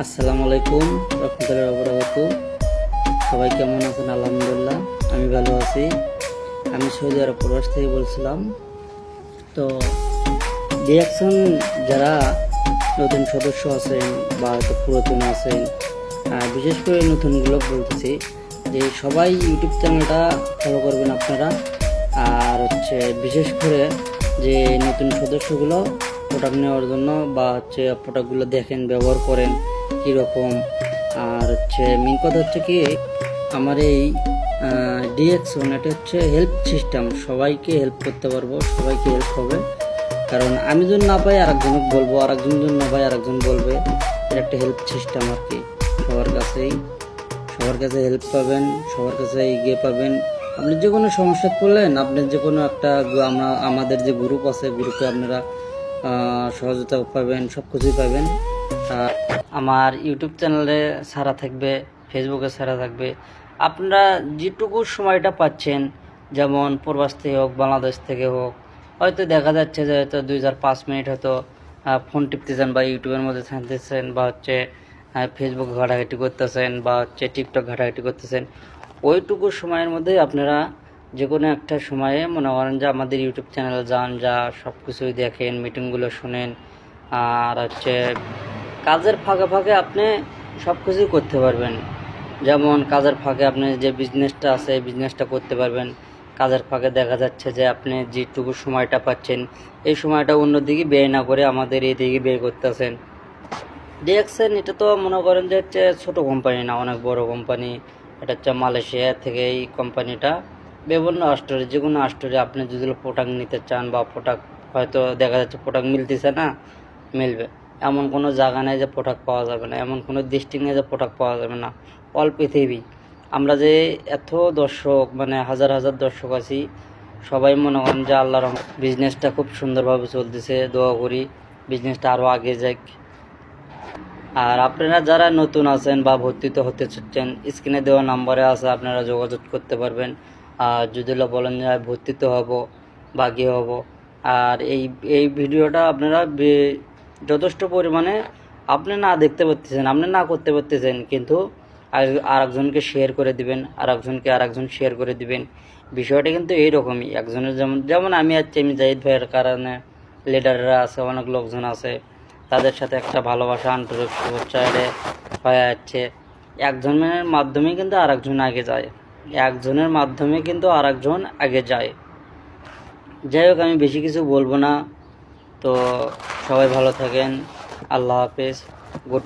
আসসালামু আলাইকুম রহমতুল্লাহি ওয়া বারাকাতুহু। সবাই কেমন আছেন? আলহামদুলিল্লাহ আমি ভালো আছি। আমি সৌদি আরব প্রবাস থেকে বলছিলাম। তো রিয়াকশন যারা নতুন সদস্য আছেন বা হয়তো পুরাতন আছেন, বিশেষ করে নতুনগুলো বলতেছি যে সবাই ইউটিউব চ্যানেলটা ফলো করবেন আপনারা। আর বিশেষ করে যে নতুন সদস্যগুলো প্রোডাক্ট নেওয়ার জন্য বা প্রোডাক্টগুলো দেখেন, ব্যবহার করেন কীরকম। আর মেন কথা কি, আমার এই ডিএক্সন এটা হেল্প সিস্টেম, সবাইকে হেল্প করতে পারবো, সবাইকে হেল্প হবে। কারণ আমি যদি না পাই আরেকজনকে বলবো, আরেকজন যদি না পাই আরেকজন বলবে। এটা একটা হেল্প সিস্টেম আর কি। সবার কাছে হেল্প পাবেন, সবার কাছে এগিয়ে পাবেন। আপনি যে কোনো সমস্যা করলেন, আপনি যে কোনো একটা আমাদের যে গ্রুপ আছে, গ্রুপে আপনারা সহযোগিতা পাবেন, সব কিছুই পাবেন। আমার ইউটিউব চ্যানেলে ছাড়া থাকবে, ফেসবুকে ছাড়া থাকবে। আপনারা যেটুকু সময়টা পাচ্ছেন, যেমন প্রবাস থেকে হোক, বাংলাদেশ থেকে হোক, হয়তো দেখা যাচ্ছে যে হয়তো 2-5 মিনিট হয়তো ফোন টিপতেছেন বা ইউটিউবের মধ্যে থাকতেছেন বা ফেসবুক ঘাটাঘাটি করতেছেন বা টিকটক ঘাটাঘাটি করতেছেন। ওইটুকু সময়ের মধ্যে আপনারা যে কোনো একটা সময়ে মনে করেন যে আমাদের ইউটিউব চ্যানেলে যান, যা সব কিছুই দেখেন, মিটিংগুলো শুনেন। আর কাজের ফাঁকে ফাঁকে আপনি সব কিছুই করতে পারবেন। যেমন কাজের ফাঁকে আপনি যে বিজনেসটা আছে, এই বিজনেসটা করতে পারবেন। কাজের ফাঁকে দেখা যাচ্ছে যে আপনি যেটুকু সময়টা পাচ্ছেন, এই সময়টা অন্যদিকে ব্যয় না করে আমাদের এই দিকে ব্যয় করতেছেন। ডিএক্সএন এটা তো মনে করেন যে ছোটো কোম্পানি না, অনেক বড় কোম্পানি। এটা মালয়েশিয়া থেকে এই কোম্পানিটা। বিভিন্ন স্টোরে, যে কোনো স্টোরে আপনি যদি প্রোডাক্ট নিতে চান বা প্রোডাক্ট হয়তো দেখা যাচ্ছে প্রোডাক্ট মিলতেছে না, মিলবে এমন কোনো জায়গা নেই যে প্রোডাক্ট পাওয়া যাবে না, এমন কোনো ডিস্ট্রিক্ট নেই যে প্রোডাক্ট পাওয়া যাবে না। অল পৃথিবী আমরা যে এত দর্শক, মানে হাজার হাজার দর্শক আছি, সবাই মনে করেন যে আল্লাহর বিজনেসটা খুব সুন্দরভাবে চলতেছে। দোয়া করি বিজনেসটা আরও আগে যাক। আর আপনারা যারা নতুন আছেন বা ভর্তি হতে চাচ্ছেন, স্ক্রিনে দেওয়া নাম্বারে আছে, আপনারা যোগাযোগ করতে পারবেন। আর যদি বলেন যে ভর্তিতে হব বা গিয়ে হব। আর এই ভিডিওটা আপনারা যথেষ্ট পরিমাণে আপনি না দেখতে পারতেছেন, আপনি না করতে পারতেছেন, কিন্তু আরেকজনকে শেয়ার করে দিবেন, আরেকজন শেয়ার করে দিবেন। বিষয়টা কিন্তু এইরকমই। একজনের যেমন আমি জাহিদ ভাইয়ের কারণে লিডাররা আছে, অনেক লোকজন আছে, তাদের সাথে একটা ভালোবাসা, আন্তরিক শুভেচ্ছা হয়ে যাচ্ছে। একজনের মাধ্যমে কিন্তু আরেকজন আগে যায়, একজনের মাধ্যমে কিন্তু আরেকজন আগে যায়। যাই হোক, আমি বেশি কিছু বলবো না। তো সবাই ভালো থাকেন। আল্লাহ হাফেজ। গুড